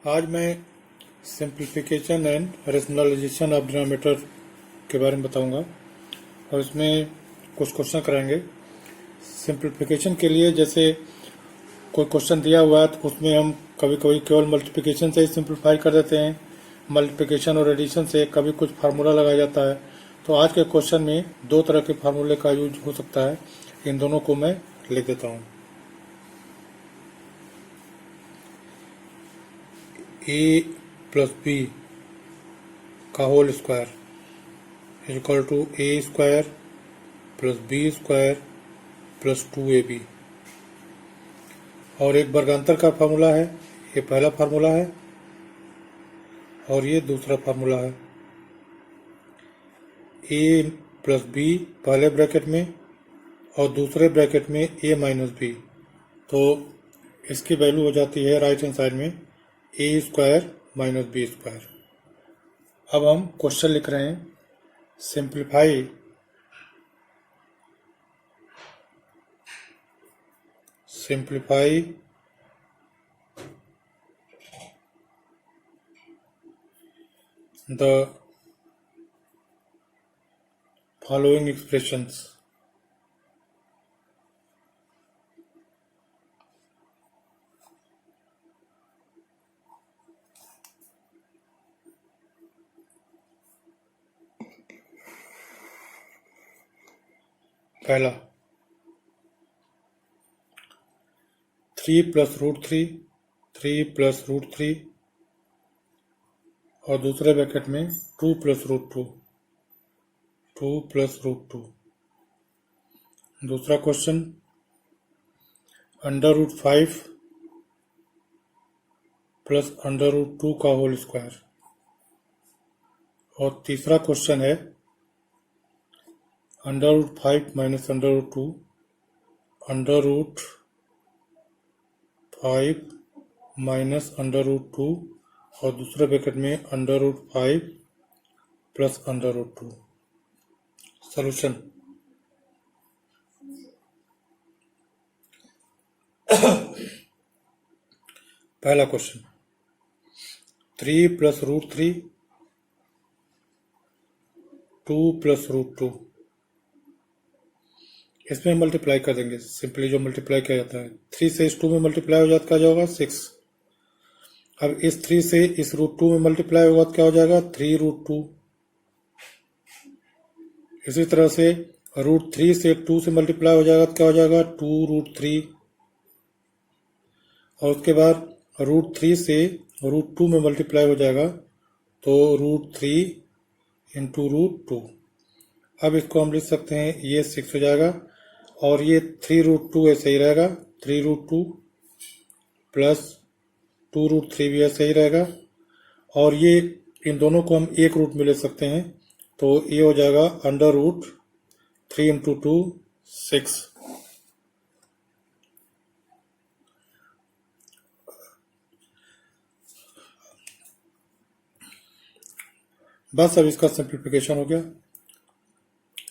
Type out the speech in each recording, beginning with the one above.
आज मैं simplification and rationalisation of denominator के बारे में बताऊंगा और इसमें कुछ क्वेश्चन कराएंगे। सिंप्लीफिकेशन के लिए जैसे कोई क्वेश्चन दिया हुआ है तो उसमें हम कभी कभी केवल मल्टीप्लिकेशन से ही सिंप्लीफाई कर देते हैं, मल्टीप्लिकेशन और एडिशन से कभी कुछ फार्मूला लगाया जाता है। तो आज के क्वेश्चन में दो तरह के फार्मूले का यूज हो सकता है, इन दोनों को मैं लिख देता हूँ। ए प्लस बी का whole square is equal to a square plus b square plus 2ab और एक वर्गांतर का फार्मूला है। ये पहला फार्मूला है और ये दूसरा फार्मूला है। ए प्लस बी पहले ब्रैकेट में और दूसरे ब्रैकेट में ए माइनस बी, तो इसकी वैल्यू हो जाती है राइट हैंड साइड में ए स्क्वायर माइनस बी स्क्वायर। अब हम क्वेश्चन लिख रहे हैं, सिंप्लीफाई the following expressions। पहला 3 प्लस रूट थ्री और दूसरे ब्रैकेट में 2 प्लस रूट टू। दूसरा question under root 5 plus under root 2 का होल स्क्वायर। और तीसरा क्वेश्चन है under root 5 minus under root 2, under root 5 minus under root 2 और दूसरे ब्रैकेट में under root 5 plus under root 2। Solution पहला question 3 plus root 3 2 plus root 2, इसमें multiply कर देंगे। सिंपली जो मल्टीप्लाई किया जाता है 3 से इस 2 में मल्टीप्लाई हो जाता क्या होगा 6। अब इस 3 से इस रूट 2 में मल्टीप्लाई होगा तो क्या हो जाएगा 3 रूट 2। इसी तरह से रूट 3 से 2 से मल्टीप्लाई हो जाएगा तो क्या हो जाएगा 2 रूट 3। और उसके बाद रूट 3 से रूट 2 में मल्टीप्लाई हो जाएगा तो रूट 3 इंटू रूट 2। अब इसको हम लिख सकते हैं, ये 6 हो जाएगा और ये 3 रूट 2 ऐसे ही रहेगा, 3 रूट 2 प्लस 2 रूट 3 भी ऐसे ही रहेगा। और ये इन दोनों को हम एक रूट में ले सकते हैं, तो ये हो जाएगा अंडर रूट 3 इंटू 2 6। बस अब इसका सिंप्लीफिकेशन हो गया,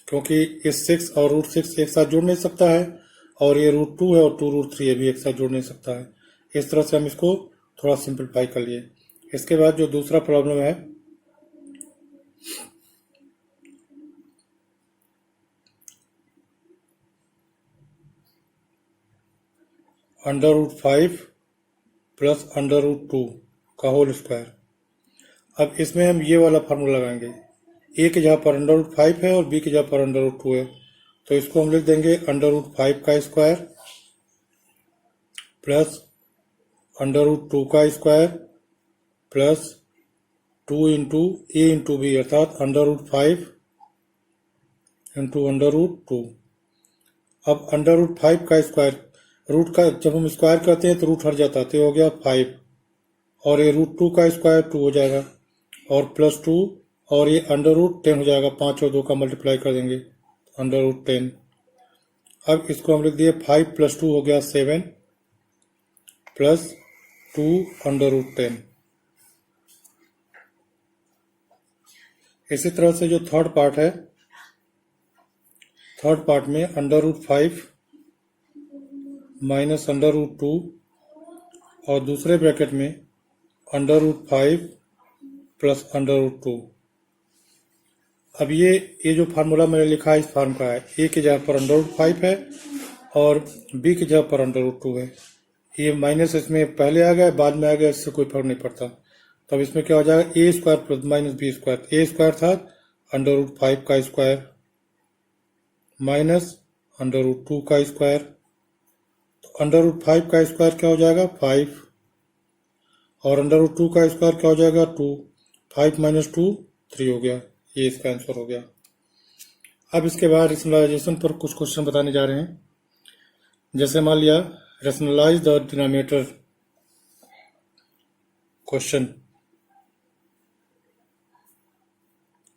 क्योंकि इस 6 और रूट 6 एक साथ जुड़ नहीं सकता है और ये रूट 2 है और 2 रूट 3 ये भी एक साथ जुड़ नहीं सकता है। इस तरह से हम इसको थोड़ा सिंप्लीफाई कर लिए। इसके बाद जो दूसरा प्रॉब्लम है, under root 5 plus under root 2 का होल स्क्वायर। अब इसमें हम ये वाला फार्मूला लगाएंगे, ए के जगह पर अंडर रूट 5 है और बी के जगह पर अंडर रूट 2 है, तो इसको हम लिख देंगे अंडर रूट 5 का स्क्वायर प्लस अंडर रूट 2 का square plus 2 into a into b, अर्थात under root 5 into under root 2। अब अंडर रूट 5 का स्क्वायर, रूट का जब हम स्क्वायर करते हैं तो रूट हट जाता है, तो हो गया 5 और ये रूट 2 का स्क्वायर 2 हो जाएगा और प्लस 2 और ये अंडर रूट 10 हो जाएगा, 5 और 2 का मल्टीप्लाई कर देंगे अंडर रूट 10। अब इसको हम लिख दिए 5 प्लस 2 हो गया 7 प्लस 2 अंडर रूट 10। इसी तरह से जो थर्ड पार्ट है, थर्ड पार्ट में under root 5 minus under root 2 और दूसरे ब्रैकेट में √5 प्लस √2। अब ये जो फार्मूला मैंने लिखा है इस फॉर्म का है, ए की जगह पर √5 है और बी की जगह पर √2 है। ये माइनस इसमें पहले आ गया, बाद में आ गया, इससे कोई फर्क नहीं पड़ता। तो अब इसमें क्या हो जाएगा, A square plus minus B square. A square था √5 का स्क्वायर माइनस √2 का स्क्वायर। तो √5 का स्क्वायर क्या हो जाएगा, 5, और √2 का स्क्वायर क्या हो जाएगा, 2। 5 माइनस 2 3 हो गया। ये इसका आंसर हो गया। अब इसके बाद रेशनलाइजेशन पर कुछ क्वेश्चन बताने जा रहे हैं। जैसे मान लिया rationalise the denominator question,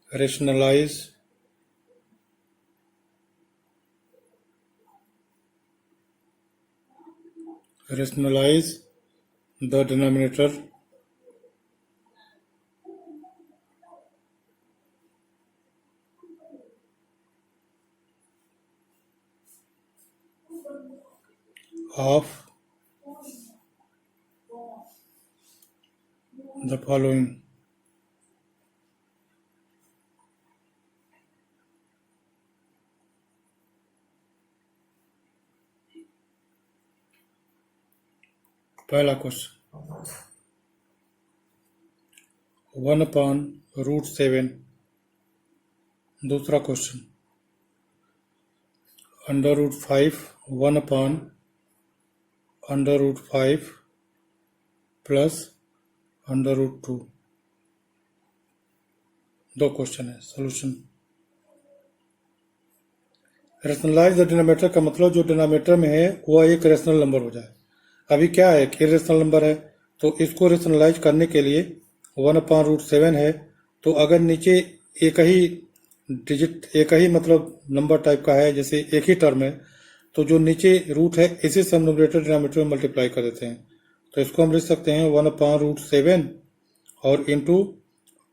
rationalize the denominator of the following. पहला क्वेश्चन 1/√7। दूसरा क्वेश्चन √5 1/√5 प्लस √2। दो क्वेश्चन है। सोल्यूशन, रेशनलाइज द डिनोमिनेटर का मतलब जो डिनोमिनेटर में है वह एक रेशनल नंबर हो जाए। अभी क्या है कि इरेशनल नंबर है, तो इसको रेशनलाइज करने के लिए 1/√7 है, तो अगर नीचे एक ही डिजिट, एक ही मतलब नंबर टाइप का है, जैसे एक ही टर्म है, तो जो नीचे रूट है इसी से हम न्यूमरेटर डिनोमिनेटर में मल्टीप्लाई कर देते हैं। तो इसको हम लिख सकते हैं 1/√7 और इंटू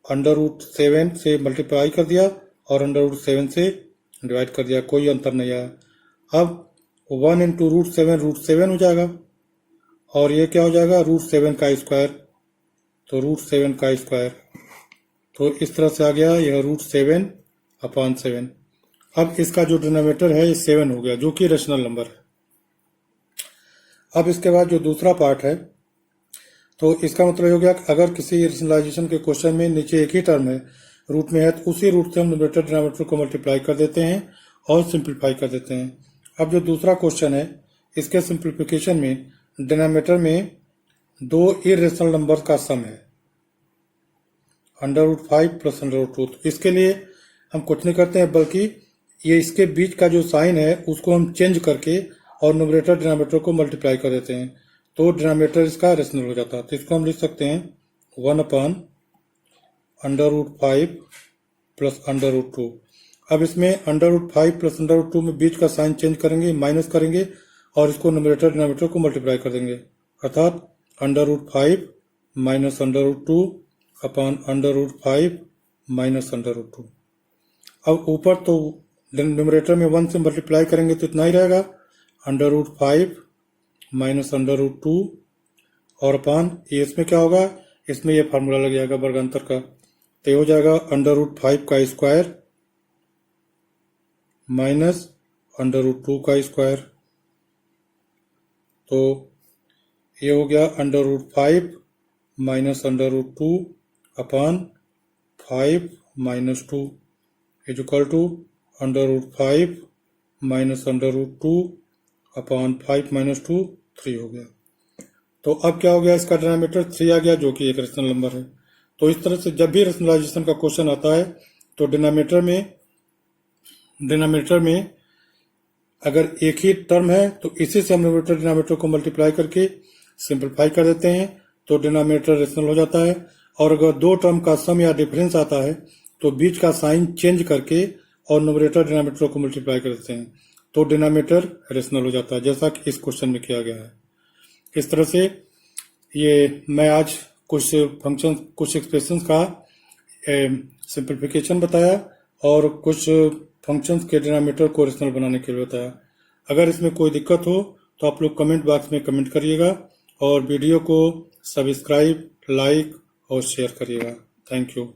√7 से मल्टीप्लाई कर दिया और √7 से डिवाइड कर दिया, कोई अंतर नहीं आया। अब 1 इंटू √7 हो जाएगा, और ये क्या हो जाएगा, √7 का स्क्वायर। तो √7 का स्क्वायर, तो इस तरह से आ गया यह √7/7। अब इसका जो डिनोमिनेटर है ये 7 हो गया, जो कि रेशनल नंबर है। अब इसके बाद जो दूसरा पार्ट है, तो इसका मतलब हो गया कि अगर किसी रेशनलाइजेशन के क्वेश्चन में नीचे एक ही टर्म है, रूट में है, तो उसी रूट से हम न्यूमरेटर डिनोमिनेटर को मल्टीप्लाई कर देते हैं और सिंप्लीफाई कर देते हैं। अब जो दूसरा क्वेश्चन है, इसके सिंप्लीफिकेशन में डिनोमिनेटर में दो इरेशनल नंबर का सम है √5 प्लस √2। तो इसके लिए हम कुछ नहीं करते हैं, बल्कि ये इसके बीच का जो साइन है उसको हम चेंज करके और न्यूमरेटर डिनोमिनेटर को मल्टीप्लाई कर देते हैं, तो डिनोमिनेटर इसका रेशनल हो जाता है। तो इसको हम लिख सकते हैं 1/√5 प्लस √2। अब इसमें √5 प्लस √2 में बीच का साइन चेंज करेंगे, माइनस करेंगे और इसको न्यूमरेटर डिनोमिनेटर को मल्टीप्लाई कर देंगे, अर्थात √5 माइनस √2 अपॉन √5 माइनस √2। अब ऊपर तो न्यूमरेटर में 1 से मल्टीप्लाई करेंगे तो इतना ही रहेगा, √5 माइनस √2 और अपॉन ये इसमें क्या होगा, इसमें ये फार्मूला लग जाएगा वर्गांतर का, तो ये हो जाएगा √5 का स्क्वायर माइनस √2 का स्क्वायर। तो ये हो गया √5 minus √2 upon 5 minus 2 is equal to √5 minus √2 upon 5 minus 2 3 हो गया। तो अब क्या हो गया, इसका डिनोमिनेटर 3 आ गया, जो कि एक रेशनल नंबर है। तो इस तरह से जब भी रेशनलाइजेशन का क्वेश्चन आता है तो डिनोमिनेटर में अगर एक ही टर्म है तो इसी से हम न्यूमरेटर डिनोमिनेटर को मल्टीप्लाई करके सिंपलीफाई कर देते हैं, तो डिनोमिनेटर रेशनल हो जाता है। और अगर दो टर्म का सम या डिफरेंस आता है तो बीच का साइन चेंज करके और न्यूमरेटर डिनोमिनेटर को मल्टीप्लाई कर देते हैं, तो डिनोमिनेटर रेशनल हो जाता है, जैसा कि इस क्वेश्चन में किया गया है। इस तरह से ये मैं आज कुछ फंक्शन, कुछ एक्सप्रेशंस का सिंपलीफिकेशन बताया और कुछ फंक्शंस के डिनोमिनेटर को रेशनल बनाने के लिए बताया। अगर इसमें कोई दिक्कत हो तो आप लोग कमेंट बॉक्स में कमेंट करिएगा और वीडियो को सब्सक्राइब, लाइक और शेयर करिएगा। Thank you.